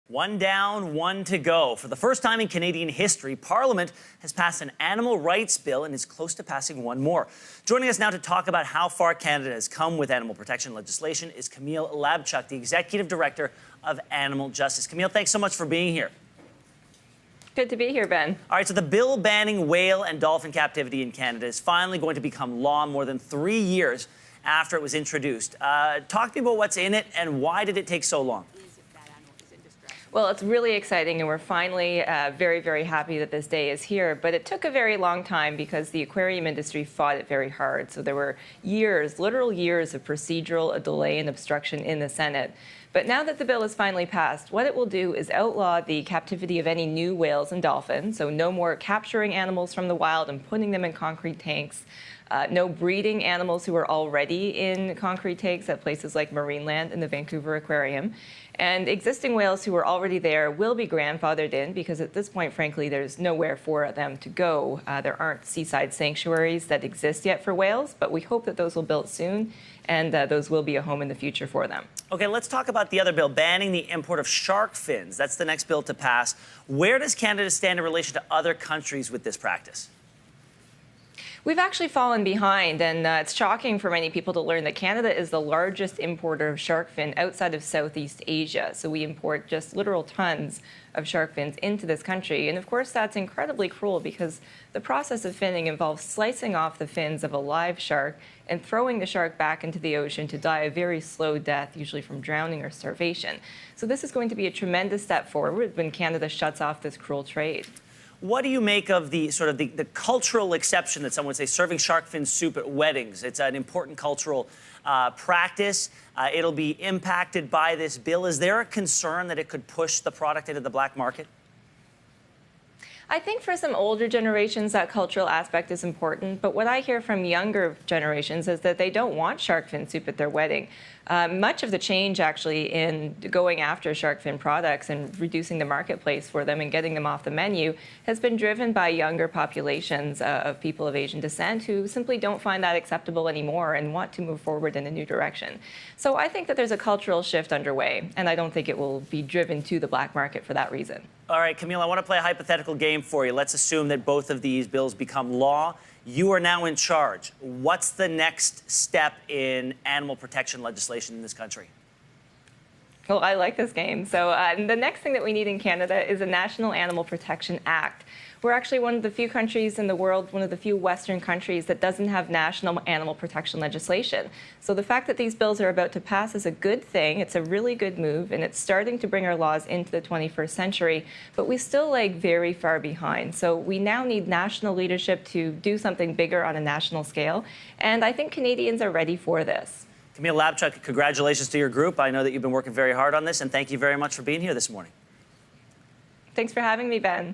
One down, one to go. For the first time in Canadian history, Parliament has passed an animal rights bill and is close to passing one more. Joining us now to talk about how far Canada has come with animal protection legislation is Camille Labchuk, the Executive Director of Animal Justice. Camille, thanks so much for being here. Good to be here, Ben. All right, so the bill banning whale and dolphin captivity in Canada is finally going to become law more than 3 years after it was introduced. Talk to me about what's in it and why did it take so long? Well, it's really exciting, and we're finally very, very happy that this day is here. But it took a very long time because the aquarium industry fought it very hard. So there were years, literal years of procedural delay and obstruction in the Senate. But now that the bill is finally passed, what it will do is outlaw the captivity of any new whales and dolphins. So no more capturing animals from the wild and putting them in concrete tanks. No breeding animals who are already in concrete tanks at places like Marineland and the Vancouver Aquarium. And existing whales who are already there will be grandfathered in because at this point, frankly, there's nowhere for them to go. There aren't seaside sanctuaries that exist yet for whales, but we hope that those will be built soon and those will be a home in the future for them. Okay, let's talk about the other bill, banning the import of shark fins. That's the next bill to pass. Where does Canada stand in relation to other countries with this practice? We've actually fallen behind, and it's shocking for many people to learn that Canada is the largest importer of shark fin outside of Southeast Asia. So we import just literal tons of shark fins into this country. And of course, that's incredibly cruel because the process of finning involves slicing off the fins of a live shark and throwing the shark back into the ocean to die a very slow death, usually from drowning or starvation. So this is going to be a tremendous step forward when Canada shuts off this cruel trade. What do you make of the sort of the cultural exception that someone would say serving shark fin soup at weddings? It's an important cultural practice. It'll be impacted by this bill. Is there a concern that it could push the product into the black market? I think for some older generations, that cultural aspect is important. But what I hear from younger generations is that they don't want shark fin soup at their wedding. Much of the change, actually, in going after shark fin products and reducing the marketplace for them and getting them off the menu has been driven by younger populations of people of Asian descent who simply don't find that acceptable anymore and want to move forward in a new direction. So I think that there's a cultural shift underway, and I don't think it will be driven to the black market for that reason. All right, Camille, I want to play a hypothetical game for you. Let's assume that both of these bills become law. You are now in charge. What's the next step in animal protection legislation in this country? Well, I like this game. So the next thing that we need in Canada is a National Animal Protection Act. We're actually one of the few countries in the world, one of the few Western countries that doesn't have national animal protection legislation. So the fact that these bills are about to pass is a good thing. It's a really good move, and it's starting to bring our laws into the 21st century. But we still lag very far behind. So we now need national leadership to do something bigger on a national scale. And I think Canadians are ready for this. Camille Labchuk, congratulations to your group. I know that you've been working very hard on this, and thank you very much for being here this morning. Thanks for having me, Ben.